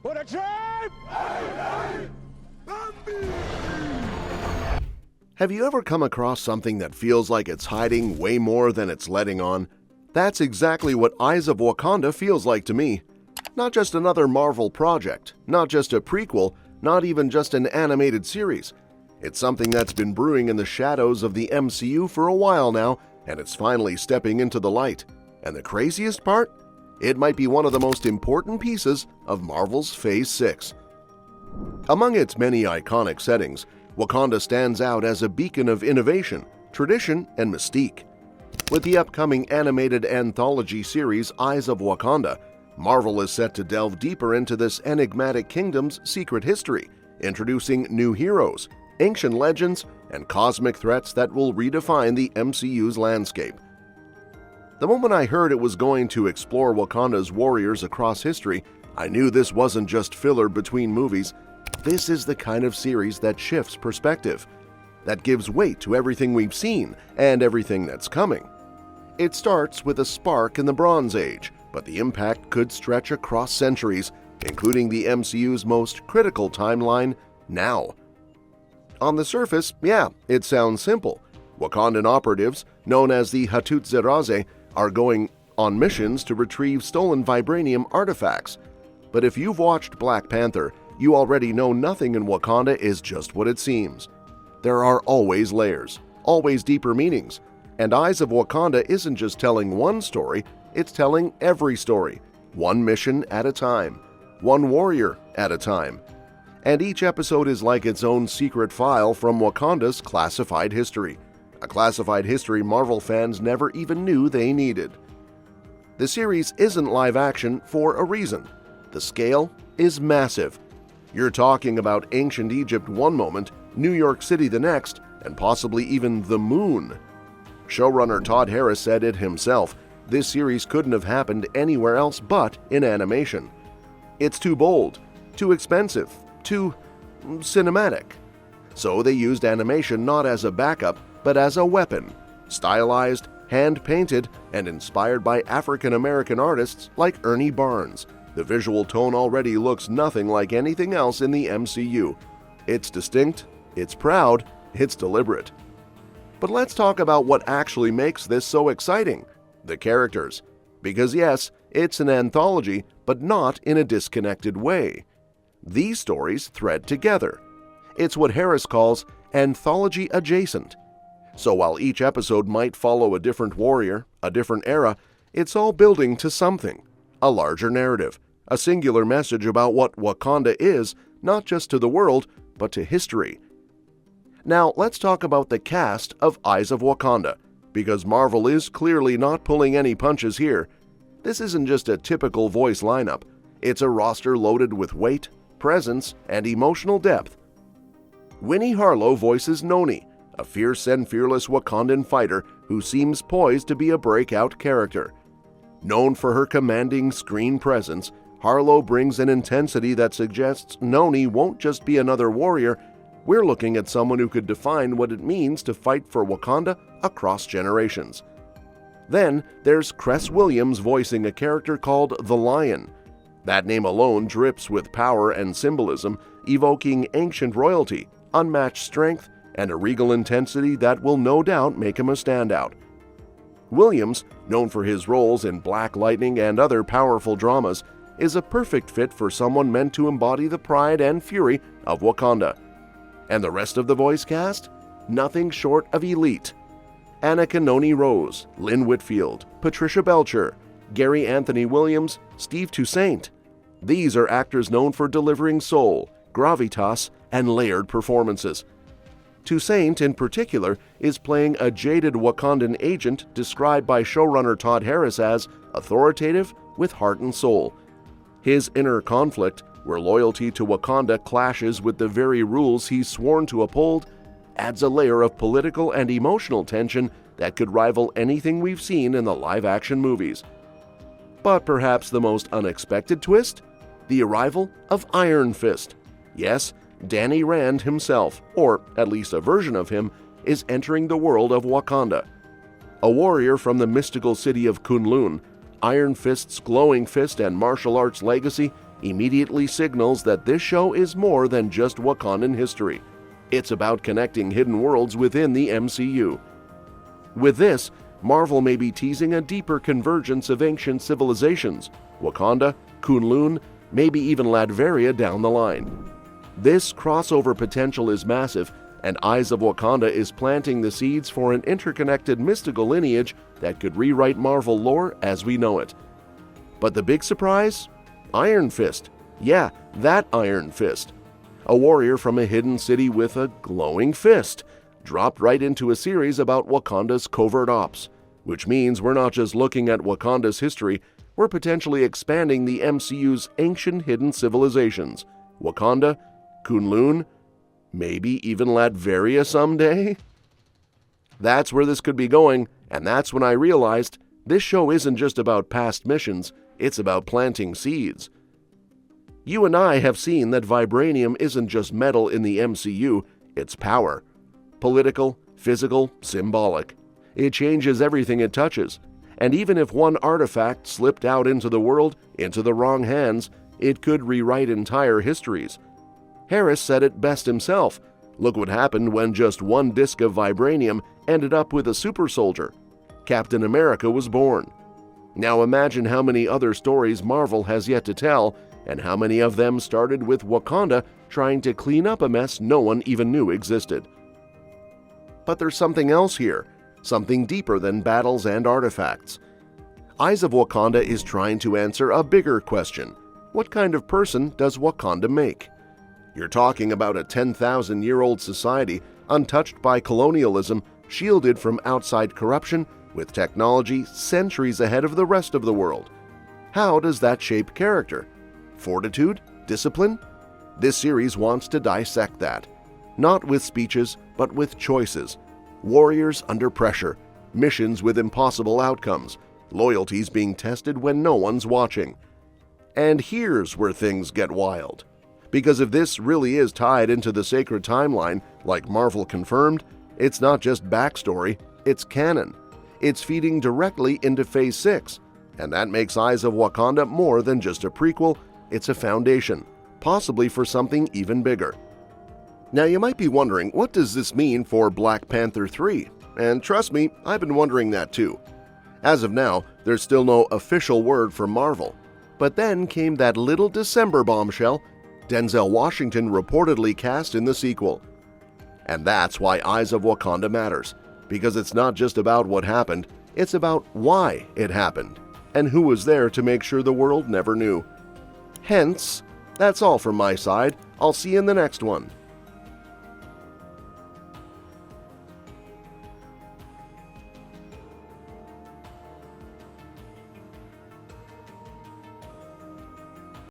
For the tribe! Have you ever come across something that feels like it's hiding way more than it's letting on? That's exactly what Eyes of Wakanda feels like to me. Not just another Marvel project, not just a prequel, not even just an animated series. It's something that's been brewing in the shadows of the MCU for a while now, and it's finally stepping into the light. And the craziest part? It might be one of the most important pieces of Marvel's Phase 6. Among its many iconic settings, Wakanda stands out as a beacon of innovation, tradition, and mystique. With the upcoming animated anthology series Eyes of Wakanda, Marvel is set to delve deeper into this enigmatic kingdom's secret history, introducing new heroes, ancient legends, and cosmic threats that will redefine the MCU's landscape. The moment I heard it was going to explore Wakanda's warriors across history, I knew this wasn't just filler between movies. This is the kind of series that shifts perspective, that gives weight to everything we've seen and everything that's coming. It starts with a spark in the Bronze Age, but the impact could stretch across centuries, including the MCU's most critical timeline, now. On the surface, yeah, it sounds simple. Wakandan operatives, known as the Hattuseraze, are going on missions to retrieve stolen vibranium artifacts. But if you've watched Black Panther, you already know nothing in Wakanda is just what it seems. There are always layers, always deeper meanings, and Eyes of Wakanda isn't just telling one story, it's telling every story, one mission at a time, one warrior at a time. And each episode is like its own secret file from Wakanda's classified history, a classified history Marvel fans never even knew they needed. The series isn't live action for a reason. The scale is massive. You're talking about ancient Egypt one moment, New York City the next, and possibly even the moon. Showrunner Todd Harris said it himself, this series couldn't have happened anywhere else but in animation. It's too bold, too expensive, too cinematic. So they used animation not as a backup, but as a weapon, stylized, hand-painted, and inspired by African-American artists like Ernie Barnes. The visual tone already looks nothing like anything else in the MCU. It's distinct, it's proud, it's deliberate. But let's talk about what actually makes this so exciting: the characters. Because yes, it's an anthology, but not in a disconnected way. These stories thread together. It's what Harris calls anthology adjacent. So while each episode might follow a different warrior, a different era, it's all building to something, a larger narrative, a singular message about what Wakanda is, not just to the world, but to history. Now let's talk about the cast of Eyes of Wakanda, because Marvel is clearly not pulling any punches here. This isn't just a typical voice lineup, it's a roster loaded with weight, presence, and emotional depth. Winnie Harlow voices Noni, a fierce and fearless Wakandan fighter who seems poised to be a breakout character. Known for her commanding screen presence, Harlow brings an intensity that suggests Noni won't just be another warrior. We're looking at someone who could define what it means to fight for Wakanda across generations. Then there's Cress Williams voicing a character called the Lion. That name alone drips with power and symbolism, evoking ancient royalty, unmatched strength, and a regal intensity that will no doubt make him a standout. Williams, known for his roles in Black Lightning and other powerful dramas, is a perfect fit for someone meant to embody the pride and fury of Wakanda. And the rest of the voice cast? Nothing short of elite. Anna Kanoni Rose, Lynn Whitfield, Patricia Belcher, Gary Anthony Williams, Steve Toussaint. These are actors known for delivering soul, gravitas, and layered performances. Toussaint, in particular, is playing a jaded Wakandan agent described by showrunner Todd Harris as authoritative with heart and soul. His inner conflict, where loyalty to Wakanda clashes with the very rules he's sworn to uphold, adds a layer of political and emotional tension that could rival anything we've seen in the live-action movies. But perhaps the most unexpected twist? The arrival of Iron Fist. Yes, Danny Rand himself, or at least a version of him, is entering the world of Wakanda. A warrior from the mystical city of Kunlun, Iron Fist's glowing fist and martial arts legacy immediately signals that this show is more than just Wakandan history. It's about connecting hidden worlds within the MCU. With this, Marvel may be teasing a deeper convergence of ancient civilizations, Wakanda, Kunlun, maybe even Latveria down the line. This crossover potential is massive, and Eyes of Wakanda is planting the seeds for an interconnected mystical lineage that could rewrite Marvel lore as we know it. But the big surprise? Iron Fist. Yeah, that Iron Fist. A warrior from a hidden city with a glowing fist, dropped right into a series about Wakanda's covert ops, which means we're not just looking at Wakanda's history, we're potentially expanding the MCU's ancient hidden civilizations. Wakanda, Kunlun, maybe even Latveria someday? That's where this could be going, and that's when I realized this show isn't just about past missions, it's about planting seeds. You and I have seen that vibranium isn't just metal in the MCU, it's power. Political, physical, symbolic. It changes everything it touches, and even if one artifact slipped out into the world, into the wrong hands, it could rewrite entire histories. Harris said it best himself. Look what happened when just one disc of vibranium ended up with a super soldier. Captain America was born. Now imagine how many other stories Marvel has yet to tell, and how many of them started with Wakanda trying to clean up a mess no one even knew existed. But there's something else here, something deeper than battles and artifacts. Eyes of Wakanda is trying to answer a bigger question. What kind of person does Wakanda make? You're talking about a 10,000-year-old society untouched by colonialism, shielded from outside corruption, with technology centuries ahead of the rest of the world. How does that shape character? Fortitude? Discipline? This series wants to dissect that. Not with speeches, but with choices. Warriors under pressure, missions with impossible outcomes, loyalties being tested when no one's watching. And here's where things get wild. Because if this really is tied into the sacred timeline, like Marvel confirmed, it's not just backstory, it's canon. It's feeding directly into Phase 6, and that makes Eyes of Wakanda more than just a prequel, it's a foundation, possibly for something even bigger. Now you might be wondering, what does this mean for Black Panther 3? And trust me, I've been wondering that too. As of now, there's still no official word from Marvel. But then came that little December bombshell, Denzel Washington reportedly cast in the sequel. And that's why Eyes of Wakanda matters, because it's not just about what happened, it's about why it happened, and who was there to make sure the world never knew. Hence, that's all from my side. I'll see you in the next one.